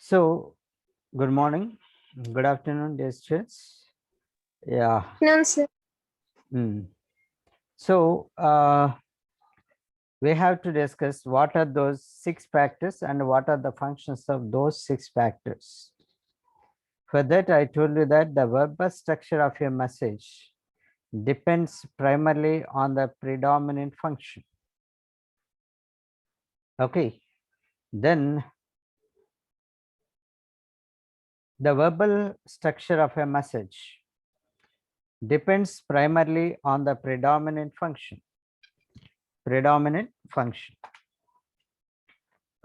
So, good morning, good afternoon, dear students. Yeah. No, sir. mm. So, we have to discuss what are those six factors and what are the functions of those six factors. For that, I told you that the verbal structure of your message depends primarily on the predominant function. Okay. Then, the verbal structure of a message depends primarily on the predominant function.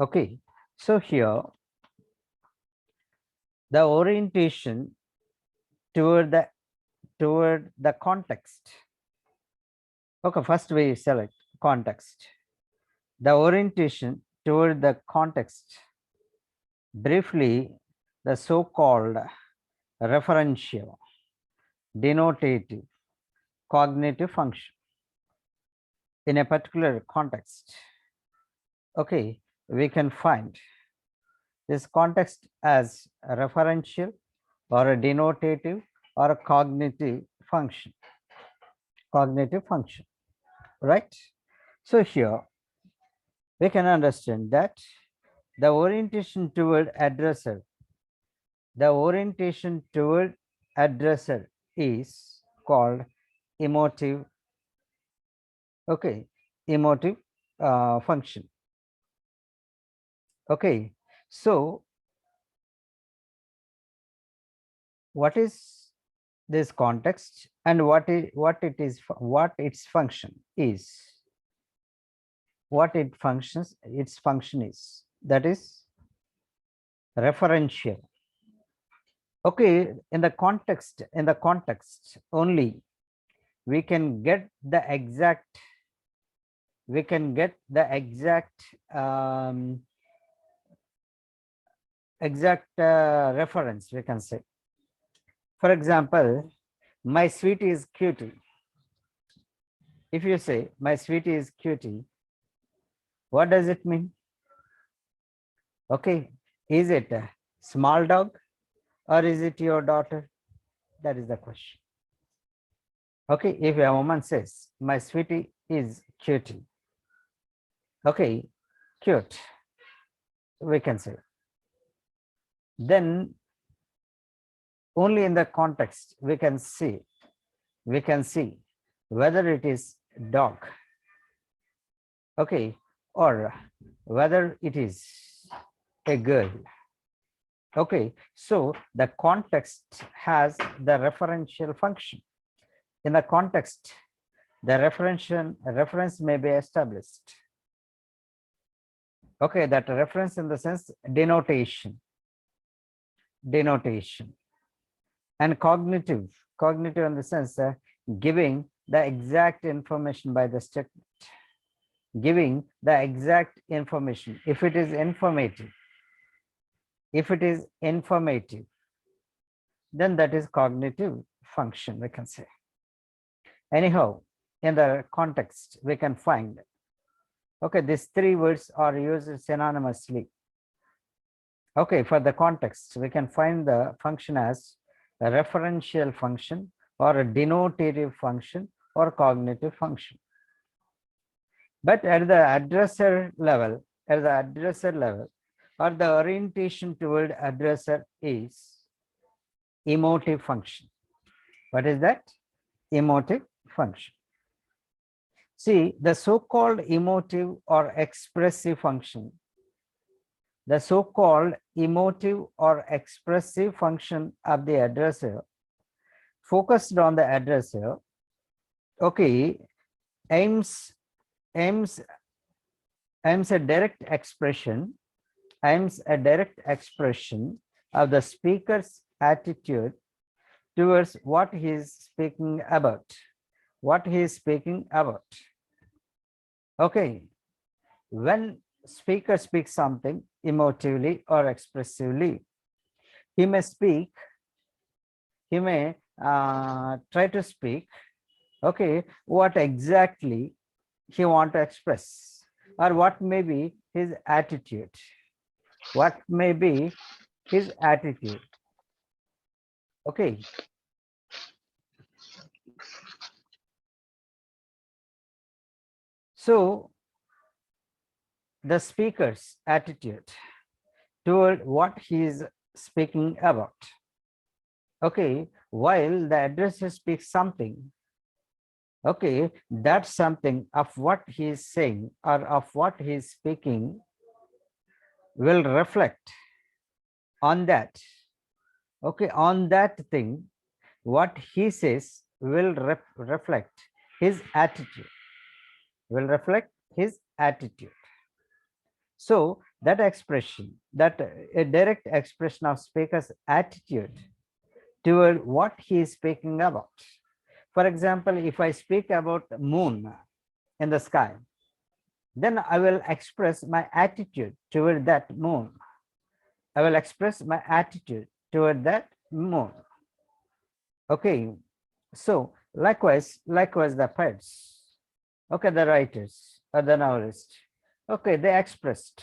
Okay, so here the orientation toward the context. Okay, first we select context. The orientation toward the context, briefly the so-called referential, denotative, cognitive function in a particular context. Okay, we can find this context as a referential or a denotative or a cognitive function, right? So here we can understand that the orientation toward addresser, is called emotive, okay, emotive function. Okay, so what is this context and what its function is? What its function is, that is referential. Okay, in the context only we can get the exact reference, we can say. For example, my sweetie is cutie. If you say my sweetie is cutie, what does it mean? Okay, is it a small dog or is it your daughter? That is the question. Okay, if a woman says my sweetie is cutie, okay, cute, we can say, then only in the context we can see whether it is dog, okay, or whether it is a girl. Okay, so the context has the referential function. In the context, the reference may be established. Okay, that reference in the sense denotation, and cognitive in the sense giving the exact information by the statement, giving the exact information. If it is informative, then that is cognitive function, we can say. Anyhow, in the context we can find, okay, these three words are used synonymously. Okay, for the context we can find the function as a referential function or a denotative function or cognitive function. But at the addressor level, or the orientation toward addressor is emotive function. What is that? Emotive function. See, the so-called emotive or expressive function, of the addressor, focused on the addressor, okay, aims a direct expression of the speaker's attitude towards what he is speaking about. Okay, when speaker speaks something emotively or expressively, he may try to speak, okay, what exactly he want to express, or what may be his attitude, what may be his attitude. Okay. So the speaker's attitude toward what he is speaking about. Okay, while the addresser speaks something, okay, that something of what he is saying or of what he is speaking will reflect on that. Okay, on that thing, what he says will reflect his attitude, will reflect his attitude. So that expression, that a direct expression of speaker's attitude toward what he is speaking about. For example, if I speak about the moon in the sky, then I will express my attitude toward that moon. I will express my attitude toward that moon. Okay, so likewise the poets, okay, the writers or the novelists, okay, they expressed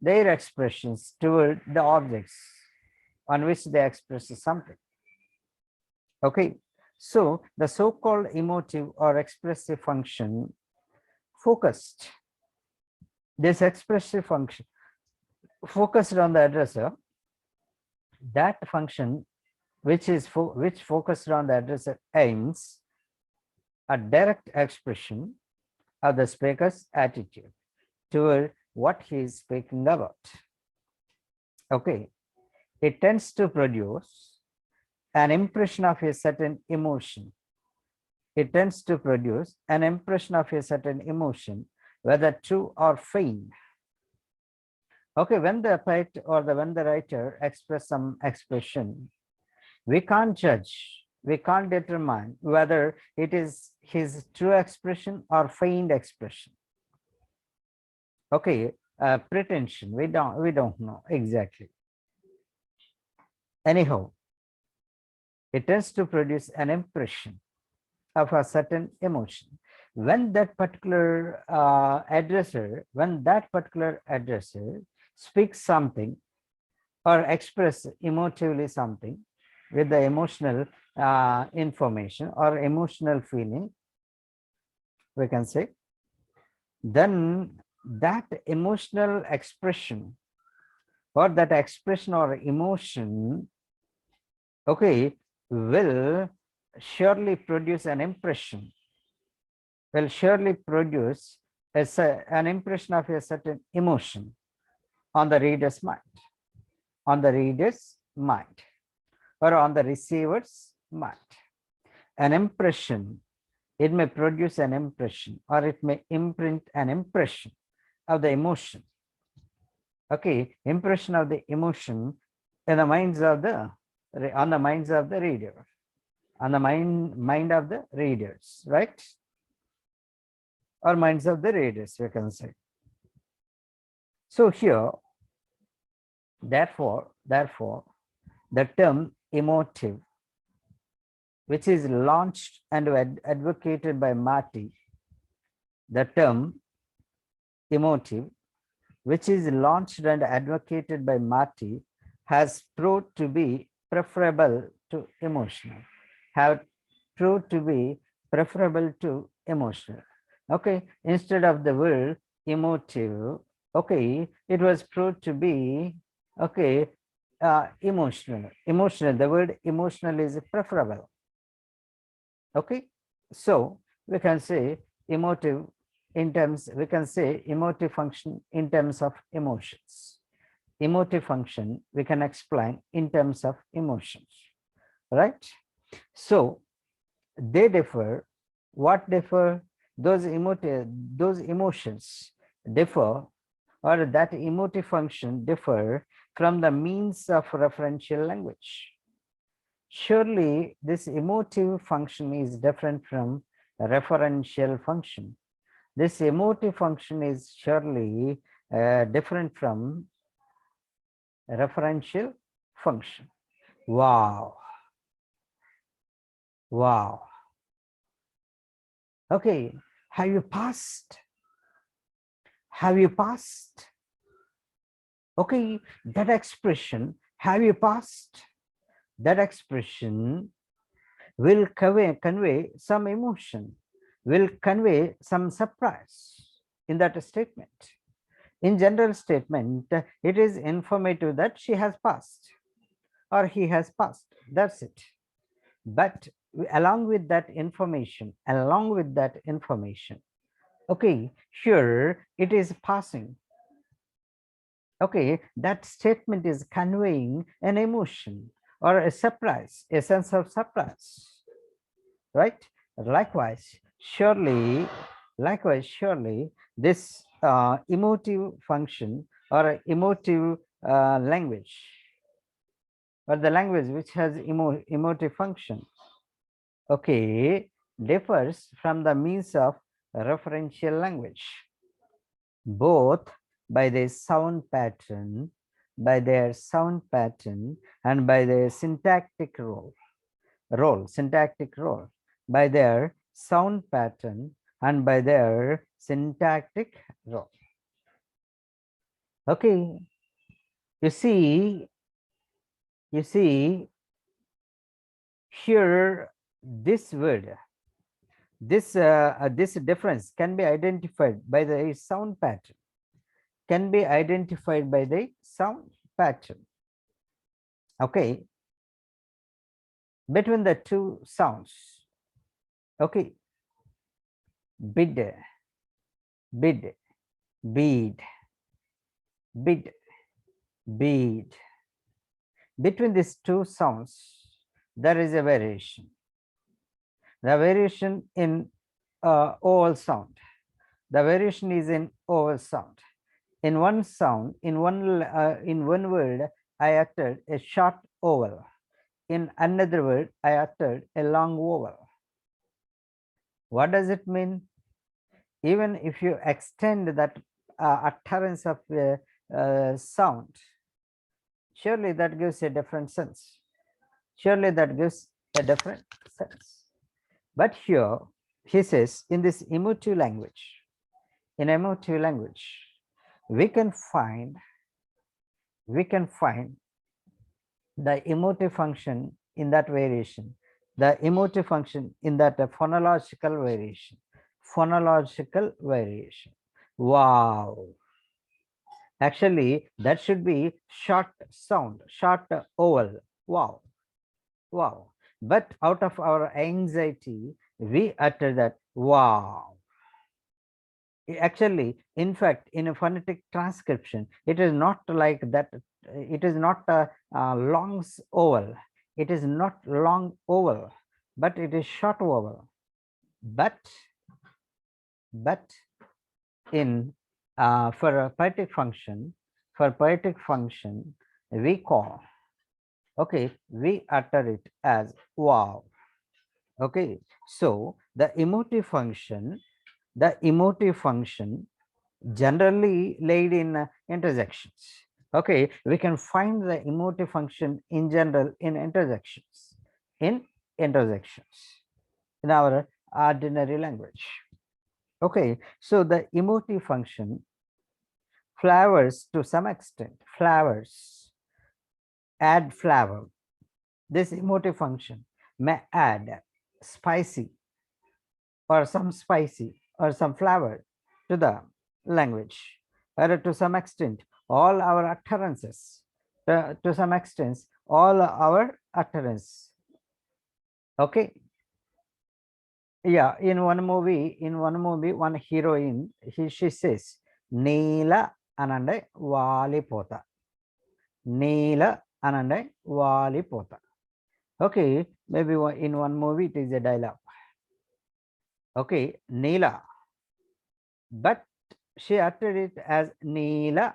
their expressions toward the objects on which they express something. Okay, so the so-called emotive or expressive function focused, this expressive function focused on the addresser, that function which focused on the addresser aims a direct expression of the speaker's attitude toward what he is speaking about. Okay, it tends to produce an impression of a certain emotion. It tends to produce an impression of a certain emotion, whether true or feigned. Okay, when the poet or when the writer express some expression, we can't judge, we can't determine whether it is his true expression or feigned expression. Okay, pretension, we don't know exactly. Anyhow, it tends to produce an impression of a certain emotion. When that particular addresser speaks something or express emotively something with the emotional information or emotional feeling, we can say, then that emotional expression or that expression or emotion, okay, will surely produce an impression, will surely produce an impression of a certain emotion on the reader's mind, on the reader's mind, or on the receiver's mind. An impression, it may produce an impression or it may imprint an impression of the emotion. Okay, impression of the emotion in the minds of the, on the minds of the reader, on the mind of the readers, right? Or minds of the readers, we can say. So here, therefore, the term emotive, which is launched and advocated by Marty, the term emotive, which is launched and advocated by Marty, has proved to be preferable to emotional, have proved to be preferable to emotional. Okay, instead of the word emotive, okay, it was proved to be, okay, emotional. The word emotional is preferable. Okay, so we can say emotive in terms, we can say emotive function in terms of emotions. Emotive function we can explain in terms of emotions, right? So they differ. What differ? Those emotions differ, or that emotive function differ from the means of referential language. Surely this emotive function is different from referential function. This emotive function is surely different from referential function. Wow. Wow. Okay, have you passed? Have you passed? Okay, that expression Have you passed? That expression will convey some emotion, will convey some surprise in that statement. In general statement, it is informative that she has passed or he has passed. That's it. But along with that information, okay, here it is passing. Okay, that statement is conveying an emotion or a surprise, a sense of surprise, right? Likewise, surely, this emotive function or emotive language, or the language which has emotive function, okay, differs from the means of referential language, both by their sound pattern, and by their syntactic role, by their sound pattern and by their syntactic role. Okay, you see here, this word, this difference can be identified by the sound pattern, okay, between the two sounds. Okay, bid, bead, bead. Between these two sounds, there is a variation. The variation in vowel sound. The variation is in vowel sound. In one sound, in one word, I uttered a short vowel. In another word, I uttered a long vowel. What does it mean? Even if you extend that utterance of sound, surely that gives a different sense. But here he says, in this emotive language, we can find the emotive function in that variation, the emotive function in that phonological variation. Wow, actually that should be short sound, short vowel. Wow, but out of our anxiety we utter that wow. Actually, in fact, in a phonetic transcription, it is not like that. It is not a long vowel. It is not long vowel, but it is short vowel. But in for a poetic function, we call, okay, we utter it as wow. Okay, so the emotive function generally laid in interjections. Okay, we can find the emotive function in general in interjections, in our ordinary language. Okay, so the emotive function flavors to some extent, add flavor. This emotive function may add spicy or some flavor to the language, or to some extent all our utterances, to some extent all our utterance. Okay, yeah, in one movie, one heroine, she says Neela anande valipota, Neela anande valipota. Okay, maybe in one movie it is a dialogue. Okay, Neela, but she uttered it as Neela.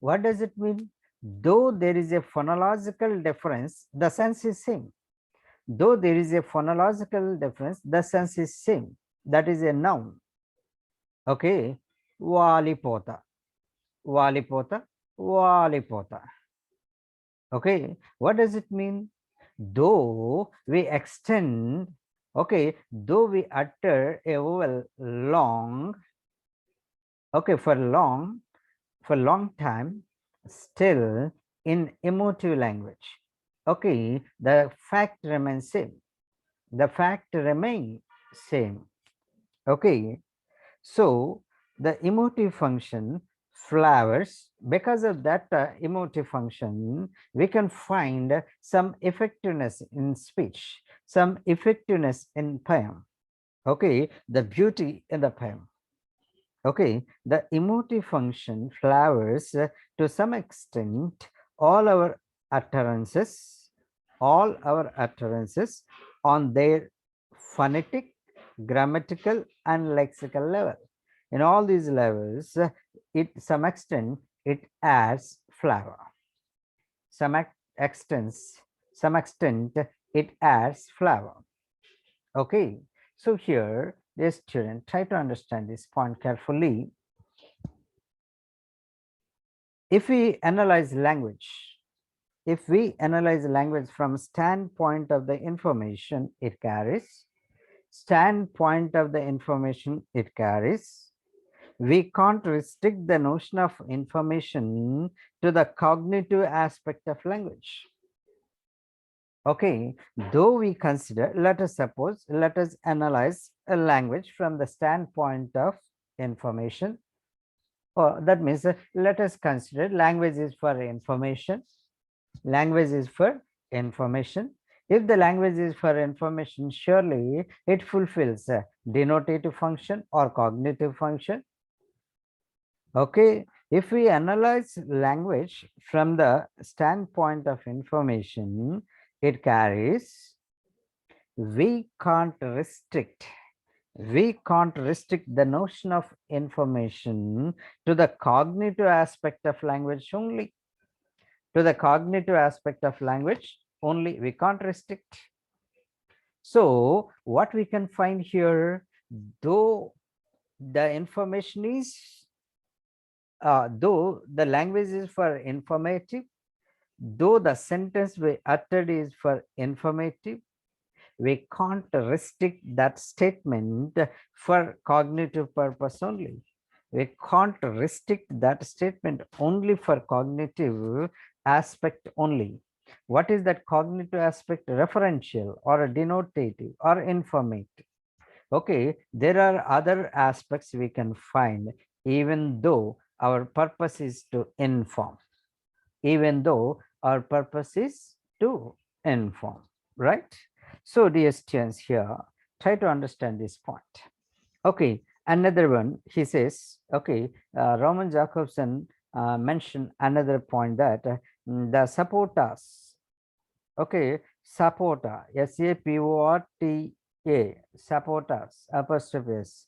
What does it mean? Though there is a phonological difference, the sense is same. Though there is a phonological difference, the sense is same. That is a noun. Okay, valipota, valipota. Okay, what does it mean? Though we extend, okay, though we utter a vowel long, okay, for long time, still in emotive language. Okay, the fact remains same. The fact remain same. Okay, so the emotive function flowers, because of that emotive function, we can find some effectiveness in speech, some effectiveness in poem. Okay, the beauty in the poem. Okay, the emotive function flowers to some extent all our utterances, on their phonetic, grammatical, and lexical level. In all these levels, it some extent it adds flower. Some extents, some extent it adds flower. Okay, so here, dear student, try to understand this point carefully. If we analyze language, from standpoint of the information it carries, we can't restrict the notion of information to the cognitive aspect of language. Okay, though we consider, let us analyze a language from the standpoint of information. Or that means let us consider language is for information. Language is for information. If the language is for information, surely it fulfills a denotative function or cognitive function. Okay, if we analyze language from the standpoint of information it carries, we can't restrict the notion of information to the cognitive aspect of language only. We can't restrict. So what we can find here, though the information is though the language is for informative, though the sentence we uttered is for informative, we can't restrict that statement for cognitive purpose only. We can't restrict that statement only for cognitive aspect only. What is that cognitive aspect? Referential or denotative or informative. Okay, there are other aspects we can find, even though our purpose is to inform. Right? So dear students, here try to understand this point. Okay, another one, he says, okay, Roman Jacobson mentioned another point that the supporters, okay, supporter, SAPORTA, supporters, apostrophes,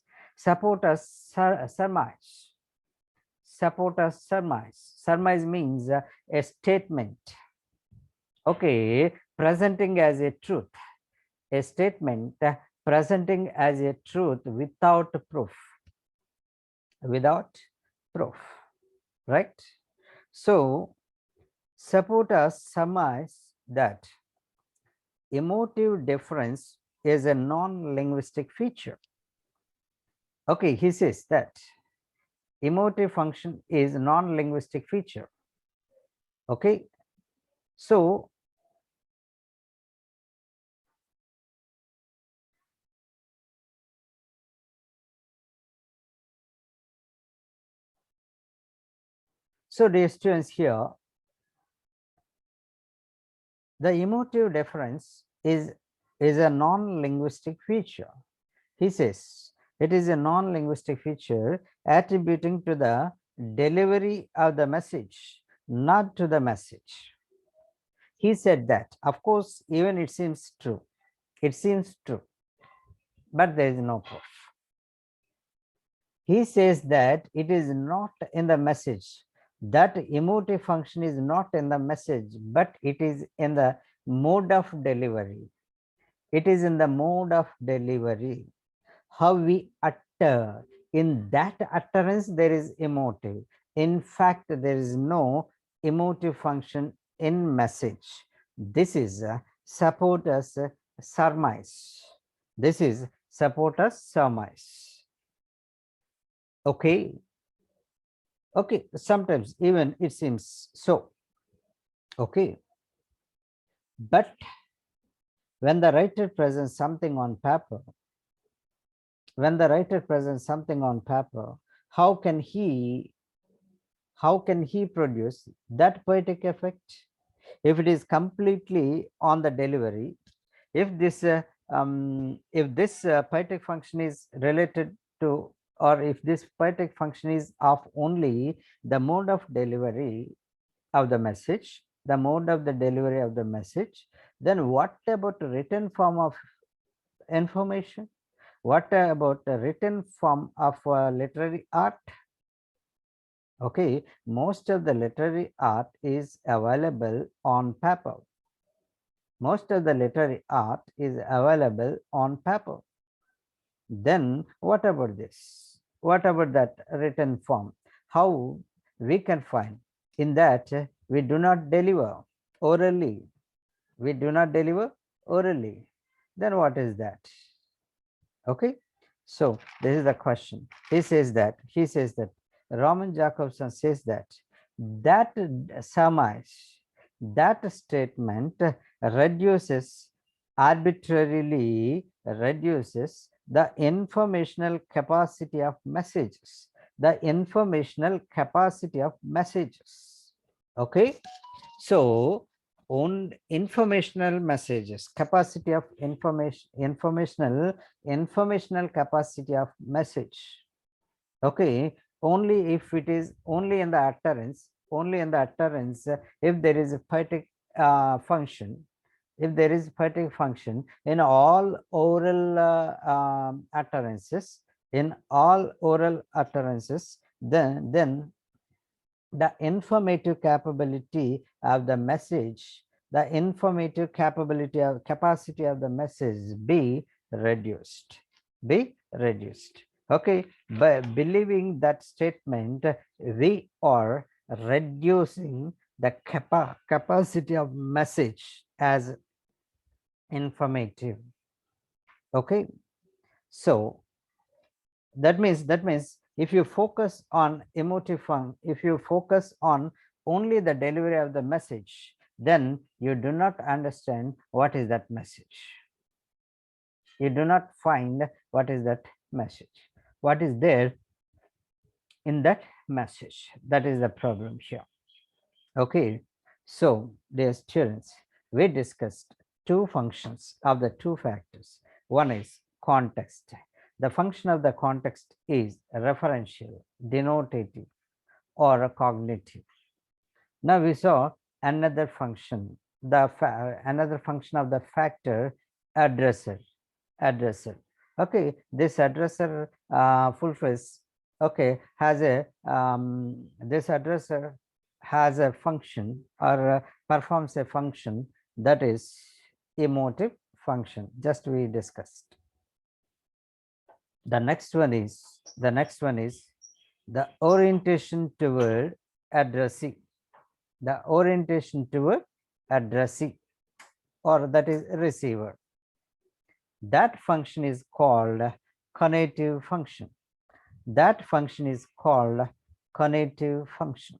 surmise means a statement, okay, presenting as a truth, presenting as a truth without proof, right? So supporters surmise that emotive difference is a non-linguistic feature. Okay, he says that emotive function is non-linguistic feature. Okay, so dear students, here the emotive difference is a non-linguistic feature. He says it is a non-linguistic feature attributing to the delivery of the message, not to the message. He said that, of course, even it seems true, but there is no proof. He says that it is not in the message, that emotive function is not in the message, but it is in the mode of delivery. How we utter, in that utterance there is emotive. In fact, there is no emotive function in message. This is supporters surmise. Okay, sometimes even it seems so. Okay, but when the writer presents something on paper, when the writer presents something on paper, how can he how can he produce that poetic effect if it is completely on the delivery? If this poetic function is related to, or if this poetic function is of only the mode of delivery of the message, the mode of the delivery of the message, then what about the written form of information? What about the written form of literary art? Okay, most of the literary art is available on paper. Most of the literary art is available on paper. Then what about this? What about that written form? How we can find? In that we do not deliver orally. We do not deliver orally. Then what is that? Okay, so this is the question. He says that Roman Jacobson says that surmise, that statement reduces, arbitrarily reduces the informational capacity of messages, the informational capacity of messages. Okay, so on informational messages, capacity of informational capacity of message. Okay, only if it is only in the utterance, if there is a poetic function, if there is poetic function in all oral utterances, in all oral utterances, then the informative capability of the message, the informative capacity of the message be reduced, okay. By believing that statement, we are reducing the capacity of message as informative. Okay, so that means if you focus on emotive form, if you focus on only the delivery of the message, then you do not understand what is that message. You do not find what is that message, what is there in that message. That is the problem here. Okay, so dear students, we discussed two functions of the two factors. One is context. The function of the context is referential, denotative, or cognitive. Now we saw another function, another function of the factor, addresser. Okay, this addresser fulfills, okay, has a this addresser has a function, or performs a function, that is emotive function, just we discussed. The next one is the orientation toward addressee, the orientation toward addressee, or that is receiver. That function is called conative function. That function is called conative function.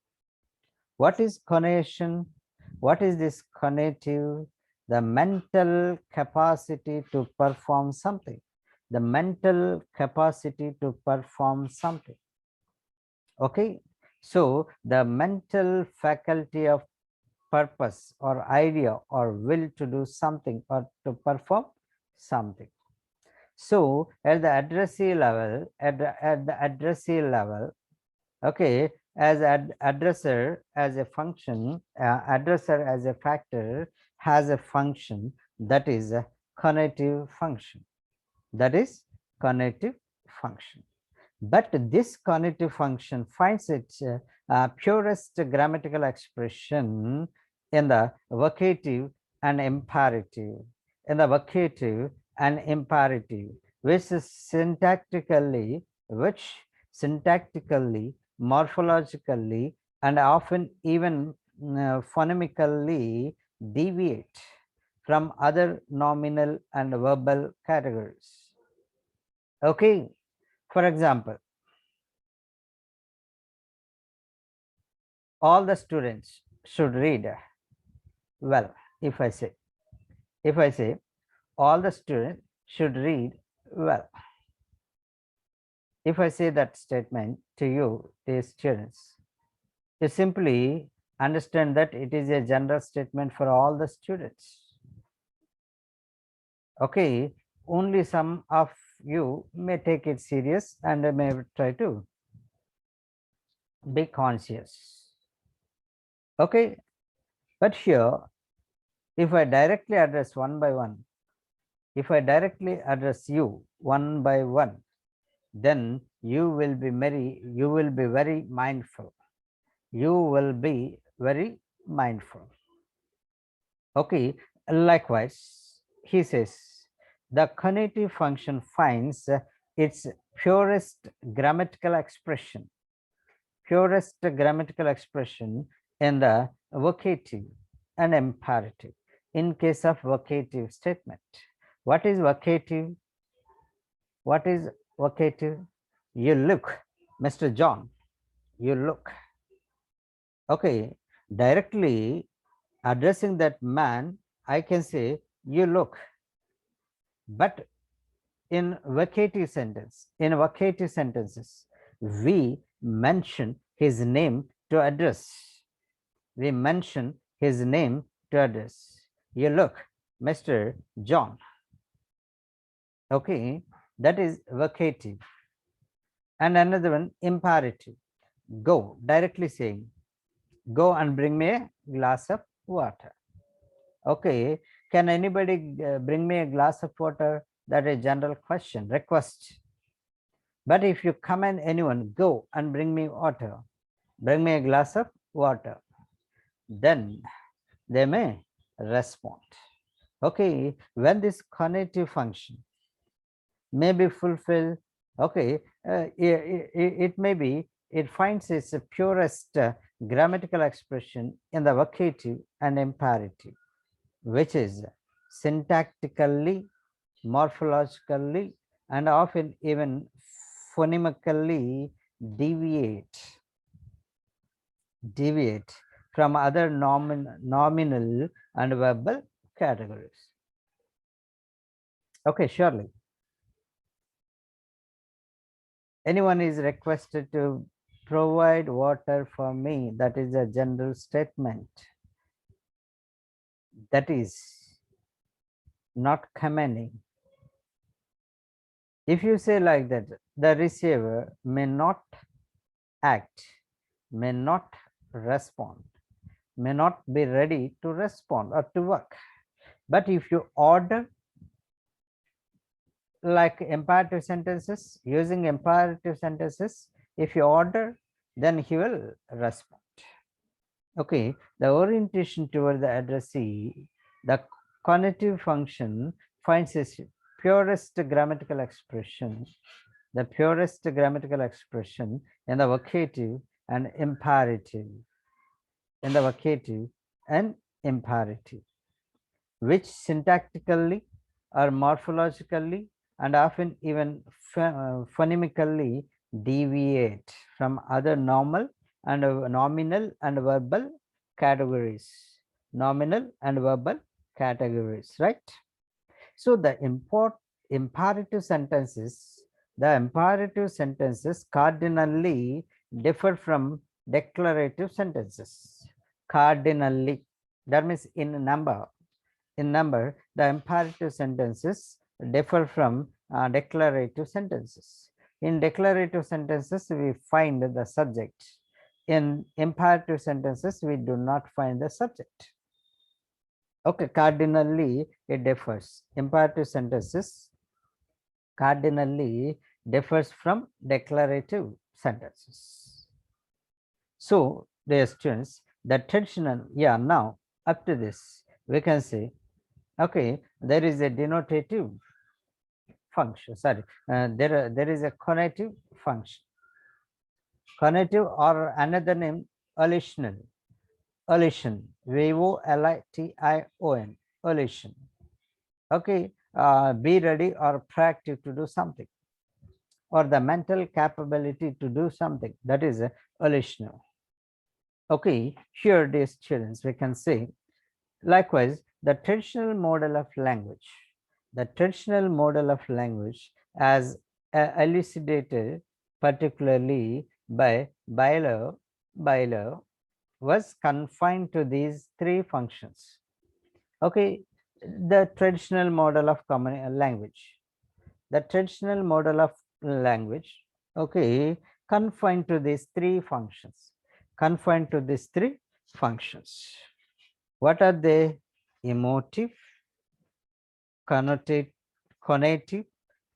What is conation? What is this conative? The mental capacity to perform something. The mental capacity to perform something. Okay, so the mental faculty of purpose or idea or will to do something or to perform something. So at the addressee level, okay, as addresser as a function, addresser as a factor has a function, that is a conative function. That is conative function. But this conative function finds its purest grammatical expression in the vocative and imperative, in the vocative and imperative, which is syntactically, morphologically, and often even phonemically deviate from other nominal and verbal categories. Okay, for example, all the students should read well. If I say all the students should read well. If I say that statement to you, dear students, you simply understand that it is a general statement for all the students. Okay, only some of you may take it serious and may try to be conscious. Okay, but here, if I directly address one by one, if I directly address you one by one, then you will be very mindful. You will be very mindful. Okay, likewise, he says, the cognitive function finds its purest grammatical expression in the vocative and imperative in case of vocative statement. What is vocative? What is vocative? You look, Mr. John, you look. Okay, directly addressing that man, I can say, you look. But in vocative sentences, we mention his name to address. We mention his name to address. You look, Mr. John. Okay, that is vocative. And another one, imperative. Go, directly saying, go and bring me a glass of water. Okay, can anybody bring me a glass of water? That is a general question, request. But if you command anyone, go and bring me water, bring me a glass of water, then they may respond. Okay, when this cognitive function may be fulfilled, okay, it may be, it finds its purest grammatical expression in the vocative and imperative, which is syntactically, morphologically, and often even phonemically deviate from other nominal and verbal categories. Okay, surely. Anyone is requested to provide water for me. That is a general statement. That is not commanding. If you say like that, the receiver may not act, may not respond, may not be ready to respond or to work. But if you order, like imperative sentences, using imperative sentences, if you order, then he will respond. Okay, the orientation toward the addressee, the cognitive function finds its purest grammatical expression, the purest grammatical expression in the vocative and imperative, in the vocative and imperative, which syntactically or morphologically and often even phonemically deviate from other normal and nominal and verbal categories, right? So the imperative sentences cardinally differ from declarative sentences. Cardinally, that means in number, the imperative sentences differ from declarative sentences. In declarative sentences, we find the subject. In imperative sentences, we do not find the subject. Okay, cardinally it differs. Imperative sentences cardinally differs from declarative sentences. So, dear students, the traditional, now up to this, we can say, okay, there is a denotative function, there is a conative function, conative, or another name, elision, VOLITION, elision. Okay, be ready or proactive to do something, or the mental capability to do something, that is a elision. Okay, here, dear students, we can say Likewise, the traditional model of language, as elucidated particularly by Byler was confined to these three functions. Okay, the traditional model of language, okay, confined to these three functions. What are they? Emotive, connotative,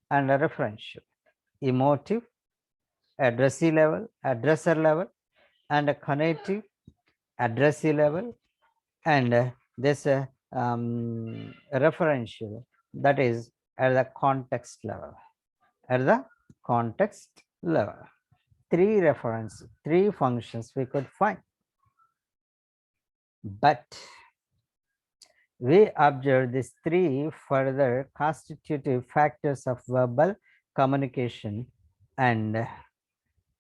and referential. Emotive, addresser level, and a connotative, addressee level, and this referential, that is at the context level. Three functions we could find, but we observe these three further constitutive factors of verbal communication, and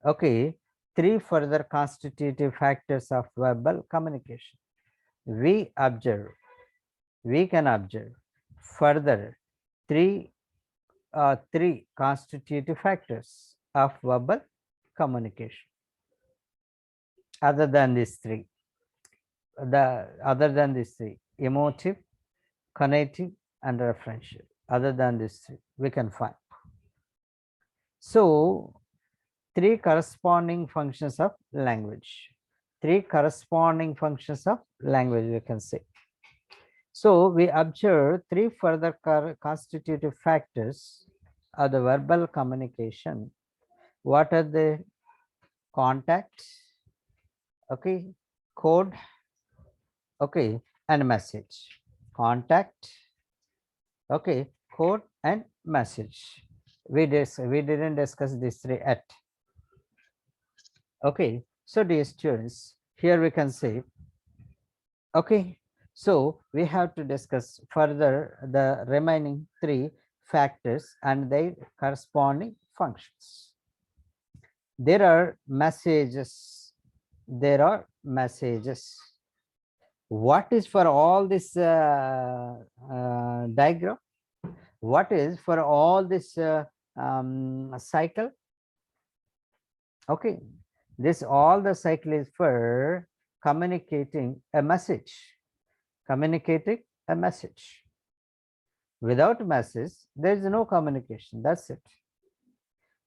okay, three further constitutive factors of verbal communication. We can observe further three constitutive factors of verbal communication other than these three. Emotive, connotative, and referential. Other than these three, we can find. So, three corresponding functions of language. We can say. So, we observe three further constitutive factors of the verbal communication. What are the? Contact, okay, code, okay, and message. Contact, okay, code, and message. We didn't discuss these three yet. Okay, so dear students, here we can say, okay, so we have to discuss further the remaining three factors and their corresponding functions. There are messages. What is for all this diagram? What is for all this cycle? Okay, this all the cycle is for communicating a message. Without message, there is no communication. That's it.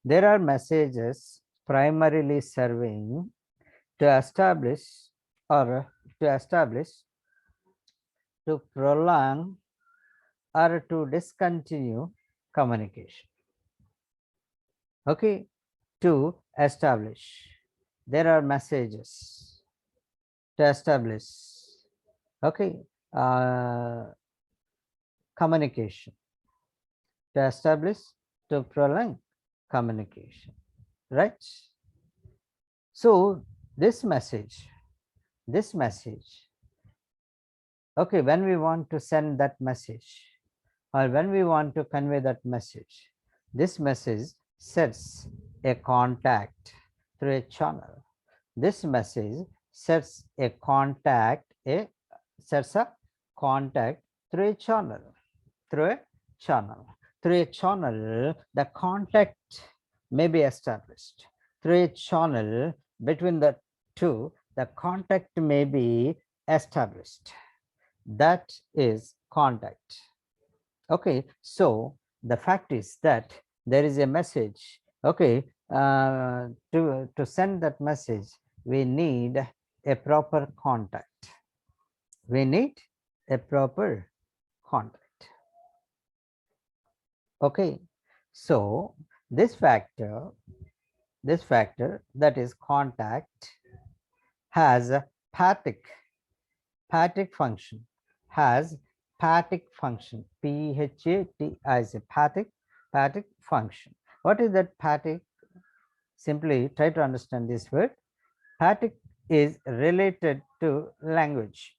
There are messages primarily serving to establish, to prolong, or to discontinue communication. Okay, to establish. There are messages to establish, okay, communication. To establish, to prolong communication, right? So this message, okay, when we want to send that message or when we want to convey that message, this message sets a contact through a channel. This message sets a contact through a channel. Through a channel, the contact may be established. Through a channel between the two, the contact may be established. That is contact. Okay, so the fact is that there is a message. Okay, to send that message, we need a proper contact. Okay, so this factor that is contact has a pathic function, pathic function. What is that pathic? Simply try to understand this word. Pathic is related to language.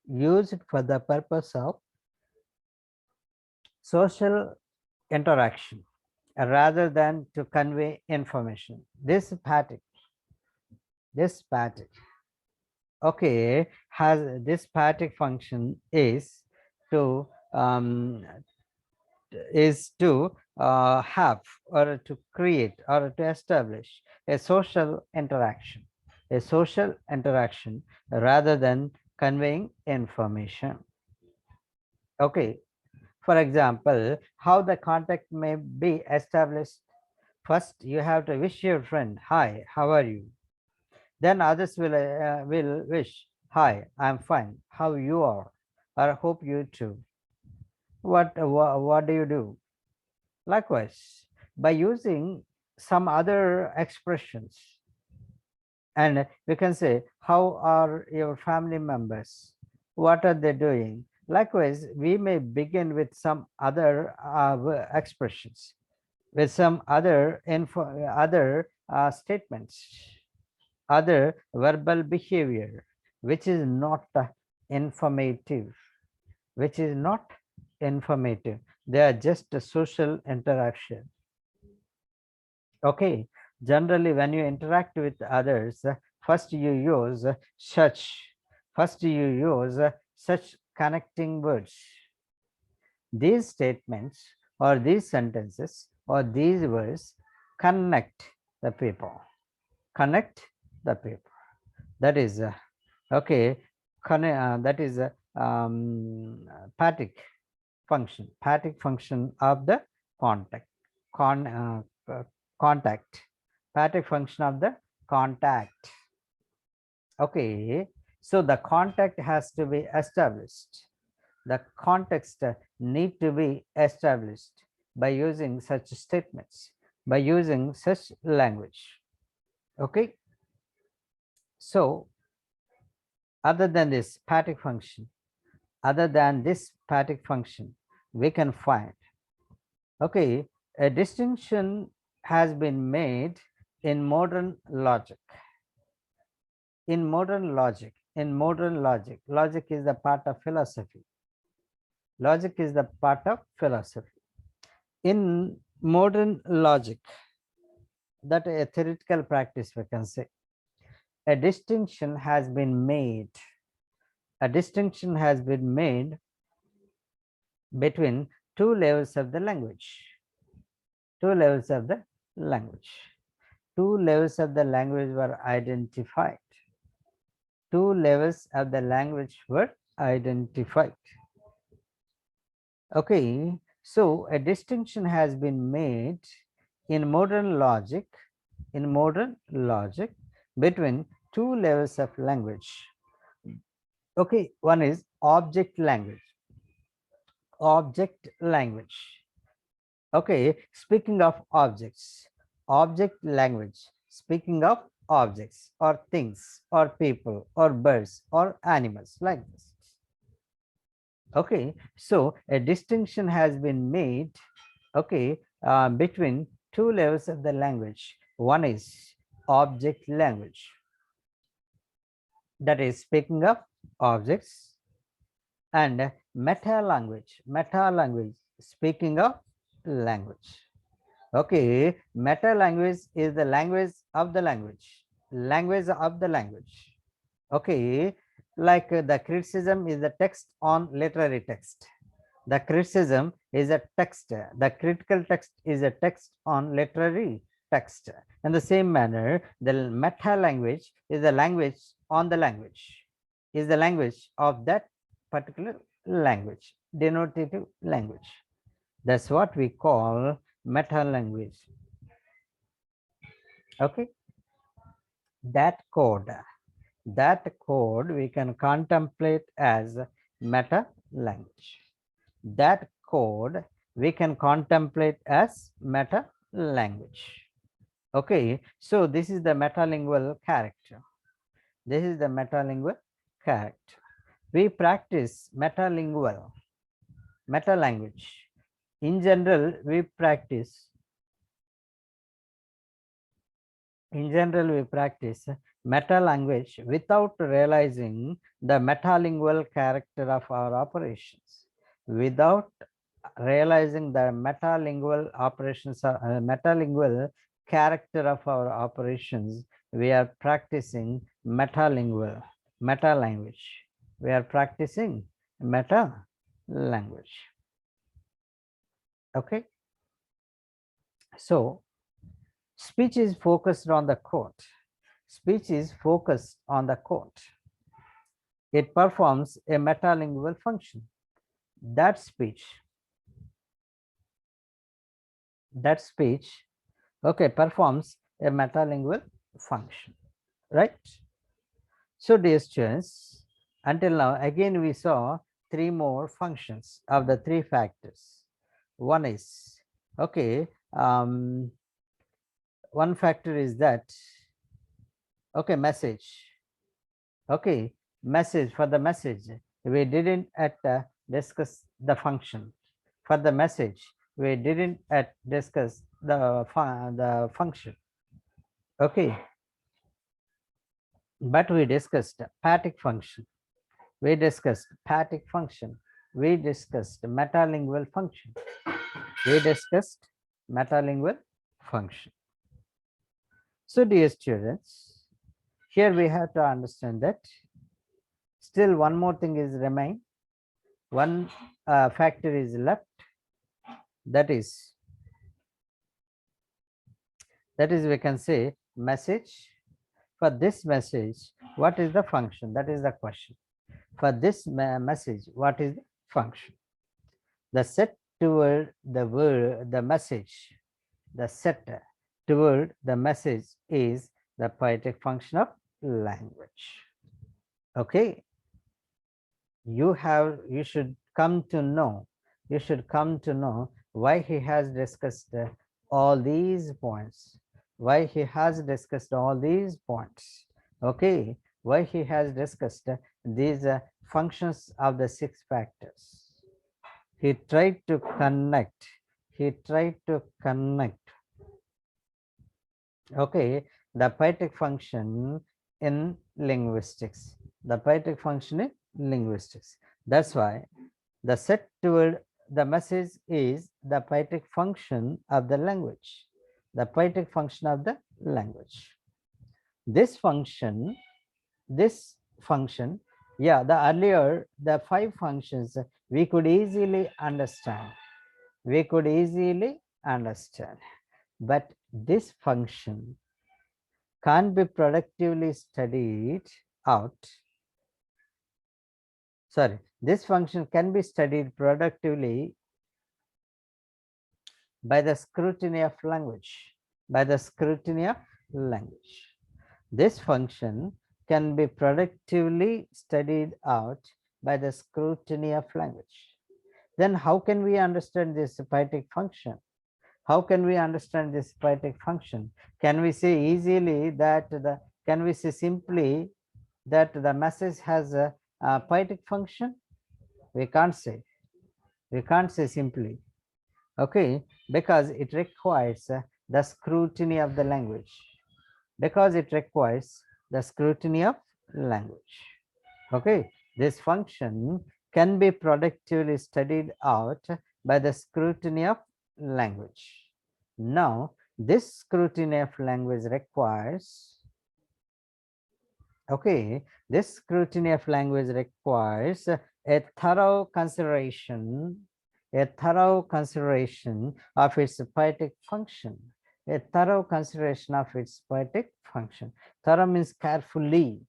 Used for the purpose of social interaction rather than to convey information. This pathic okay, has this poetic function to um, have or to create or to establish a social interaction rather than conveying information. Okay, for example, how the contact may be established. First, you have to wish your friend, "Hi, how are you?" Then others will wish, "Hi, I'm fine. How you are?" Or "Hope you too." What do you do? Likewise, by using some other expressions, and we can say, "How are your family members? What are they doing?" Likewise, we may begin with some other expressions, with some other statements, other verbal behavior, which is not informative, which is not informative. They are just a social interaction. Okay, generally when you interact with others, first you use such connecting words. These statements or these sentences or these words connect the people, connect the people. That is okay, that is patic function of the contact con contact patic function of the contact. Okay, so the contact has to be established, the context need to be established by using such statements, by using such language. Okay, so other than this patic function, we can find, okay, a distinction has been made in modern logic. Logic is the part of philosophy. Logic is the part of philosophy. In modern logic, that a theoretical practice, we can say, a distinction has been made. A distinction has been made between two levels of the language. Two levels of the language. Two levels of the language were identified. Two levels of the language were identified. Okay, so a distinction has been made in modern logic, between two levels of language. Okay, one is object language. Object language. Okay, speaking of objects, object language, speaking of objects or things or people or birds or animals, like this. Okay, so a distinction has been made, okay, between two levels of the language. One is object language, that is speaking of objects, and meta language, speaking of language. Okay, meta language is the language of the language, okay, like the criticism is the text on literary text. The criticism is a text, the critical text is a text on literary text. In the same manner, the meta language is the language on the language, is the language of that particular language, denotative language. That's what we call meta language. Okay, that code we can contemplate as meta language. That code we can contemplate as meta language. Okay, so this is the metalingual character. This is the metalingual character. We practice meta language. In general, we practice meta language without realizing the metalingual character of our operations. Without realizing the metalingual character of our operations, we are practicing metalingual. meta language. We are practicing meta language. Okay. So speech is focused on the quote. Speech is focused on the quote. It performs a metalingual function. That speech, okay, performs a metalingual function, right? So dear students, until now, again we saw three more functions of the three factors. One is, okay, one factor is that, okay, message. Okay, message. For the message, we didn't discuss the function. For the message, we didn't discuss the function. Okay, but we discussed poetic function. We discussed poetic function. We discussed metalingual function. We discussed metalingual function. So dear students, here we have to understand that still one more thing is remain. One factor is left, that is we can say message. For this message, what is the function? That is the question. For this message, what is the function? The set toward the word, the message, the set toward the message is the poetic function of language. Okay, you should come to know, why he has discussed all these points, why he has discussed all these points. Okay, why he has discussed these functions of the six factors. He tried to connect, okay, the poetic function in linguistics, that's why the set toward the message is the poetic function of the language, this function, yeah, the earlier the five functions we could easily understand, but this function can't be productively studied out. Sorry, this function can be studied productively by the scrutiny of language. This function can be productively studied out by the scrutiny of language. Then how can we understand this poetic function? Can we say easily that can we say simply that the message has a poetic function? We can't say simply. Okay, because it requires the scrutiny of the language, okay, this function can be productively studied out by the scrutiny of language. Now this scrutiny of language requires, okay, a thorough consideration of its poetic function. Thorough means carefully.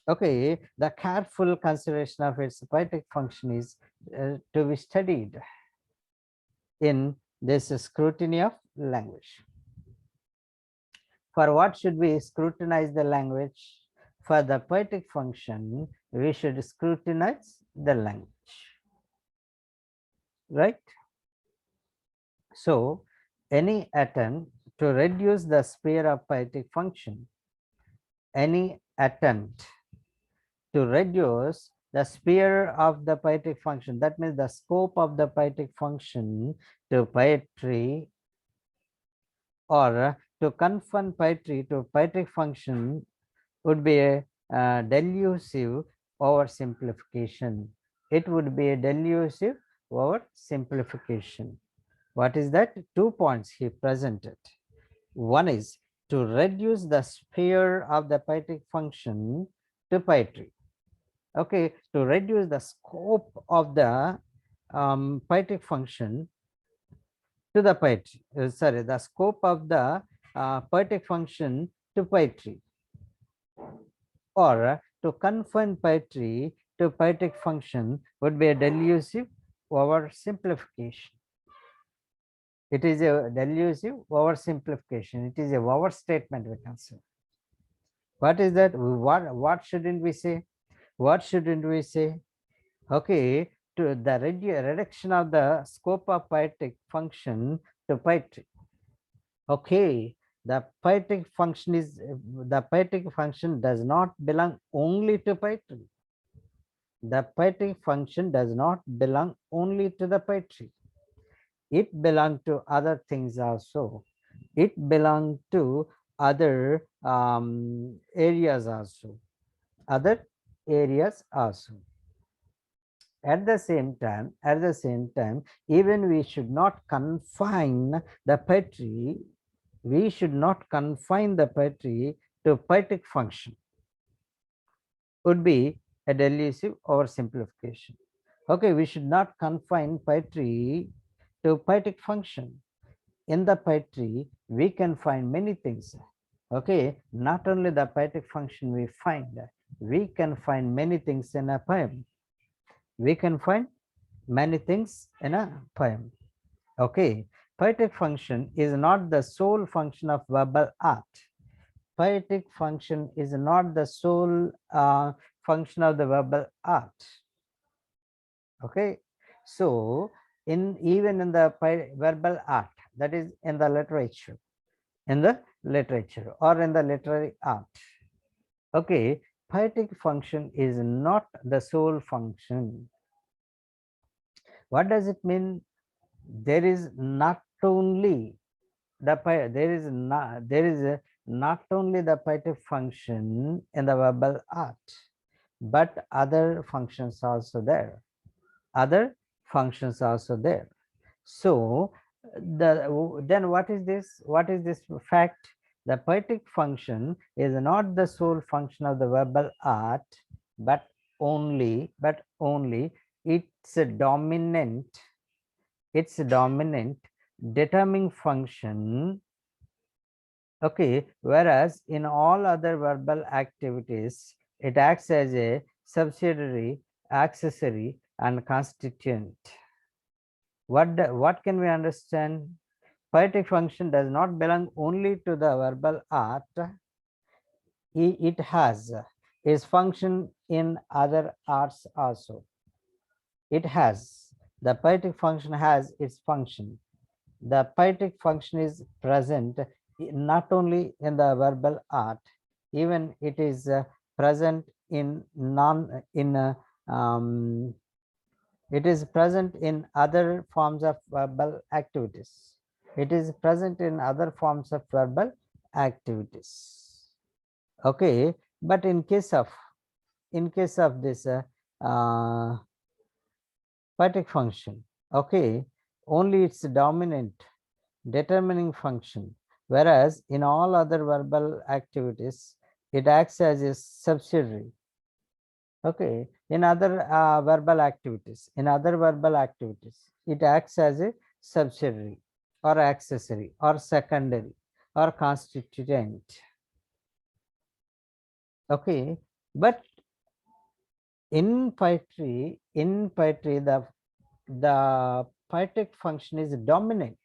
Okay, the careful consideration of its poetic function is to be studied in this scrutiny of language. For what should we scrutinize the language? For the poetic function, we should scrutinize the language, right? So any attempt to reduce the sphere of poetic function, any attempt to reduce the sphere of the poetic function, that means the scope of the poetic function to poetry, or to confine poetry to poetic function, would be a delusive oversimplification. It would be a delusive oversimplification. What is that? 2 points he presented. One is to reduce the sphere of the poetic function to poetry. Okay, to reduce the scope of the poetic function to the poetry, sorry, the scope of the poetic function to poetry, or to confine poetry to poetic function would be a delusive oversimplification. It is a delusive oversimplification. It is a overstatement, we can say. What is that? What shouldn't we say? What shouldn't we say? Okay, to the reduction of the scope of poetic function to poetry. Okay, the poetic function is the poetic function does not belong only to poetry. The poetic function does not belong only to the poetry. It belongs to other things also. It belongs to other areas also. Other areas also. At the same time, even we should not confine the poetry. We should not confine the poetry to poetic function. Would be a delusive oversimplification. Okay, we should not confine poetry to poetic function. In the poetry, we can find many things. Okay, not only the poetic function we can find many things in a poem. We can find many things in a poem. Okay, poetic function is not the sole function of verbal art. Poetic function is not the sole function of the verbal art. Okay, so even in the verbal art, that is in the literature, or in the literary art. Okay, poetic function is not the sole function. What does it mean? There is not only the not only the poetic function in the verbal art, but other functions also there. Other functions also there. So then what is this? What is this fact? The poetic function is not the sole function of the verbal art, but only its dominant determining function. Okay, whereas in all other verbal activities, it acts as a subsidiary, accessory, and constituent. What can we understand? Poetic function does not belong only to the verbal art. It has its function in other arts also. The poetic function has its function. The poetic function is present not only in the verbal art, even it is present in it is present in other forms of verbal activities. It is present in other forms of verbal activities. Okay, but in case of this poetic function, okay, only its dominant determining function, whereas in all other verbal activities it acts as a subsidiary. Okay, in other verbal activities it acts as a subsidiary or accessory or secondary or constituent. Okay, but in poetry the poetic function is dominant.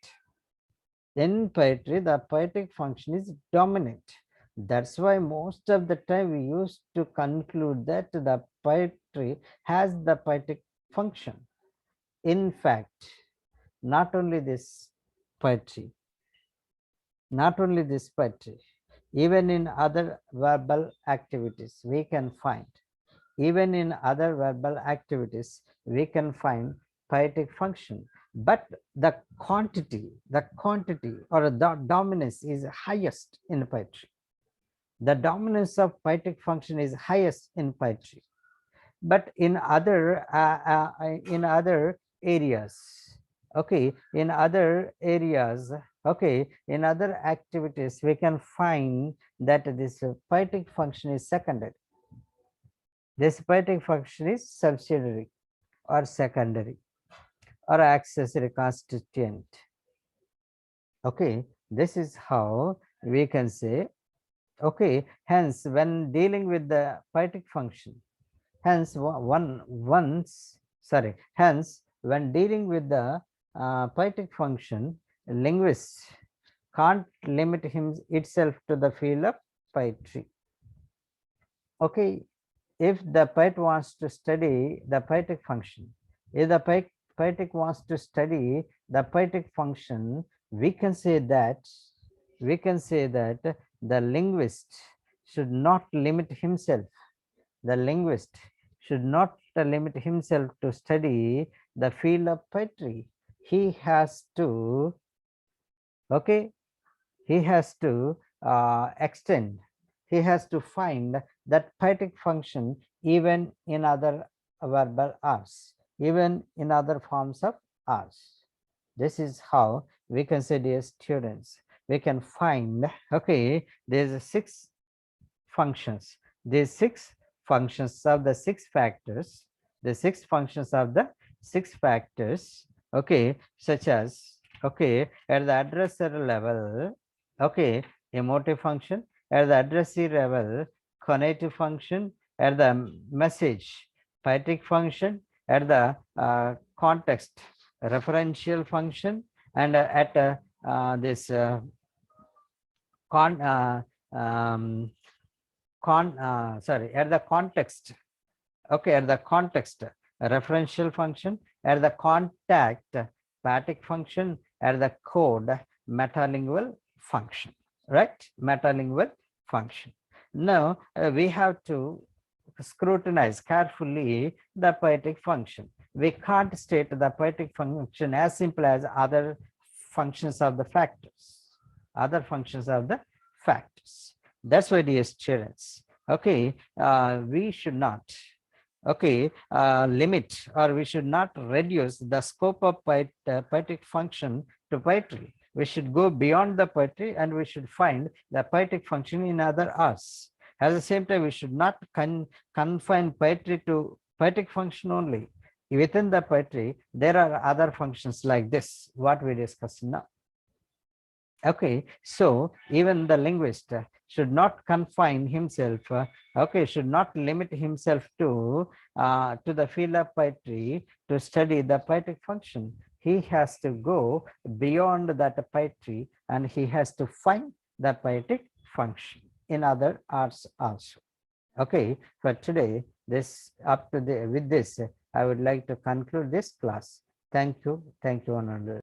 In poetry, the poetic function is dominant. That's why most of the time we used to conclude that the poetry has the poetic function. In fact, not only this poetry, even in other verbal activities, we can find poetic function, but the quantity or the dominance is highest in poetry. The dominance of poetic function is highest in poetry, but in other areas, okay, in other areas Okay, in other activities, we can find that this poetic function is secondary. This poetic function is subsidiary or secondary or accessory constituent. Okay, this is how we can say. Okay, hence when dealing with the poetic function, hence hence when dealing with the poetic function, linguist can't limit itself to the field of poetry. Okay, if the poet wants to study the poetic function, if the poetic wants to study the poetic function, we can say that the linguist should not limit himself. The linguist should not limit himself to study the field of poetry. He has to, okay, he has to extend, he has to find that poetic function even in other verbal arts, even in other forms of arts. This is how we can say, dear students, we can find, okay, there's 6 functions. These 6 functions of the 6 factors, the 6 functions of the 6 factors, okay, such as, okay, at the addressor level, okay, emotive function, at the addressee level, conative function, at the message, poetic function, at the context, referential function, and at this con at the context, okay, at the context, referential function, at the contact, poetic function, at the code, metalingual function, right? Metalingual function. Now we have to scrutinize carefully the poetic function. We can't state the poetic function as simple as other functions of the factors, other functions of the factors. That's why, dear students, okay, we should not, okay, limit, or we should not reduce the scope of poetic function to poetry. We should go beyond the poetry and we should find the poetic function in other arts. At the same time, we should not confine poetry to poetic function only. Within the poetry, there are other functions like this, what we discussed now. Okay, so even the linguist should not confine himself, okay, should not limit himself to the field of poetry to study the poetic function. He has to go beyond that poetry and he has to find the poetic function in other arts also. Okay, for today, this up to the with this, I would like to conclude this class. Thank you, one and all.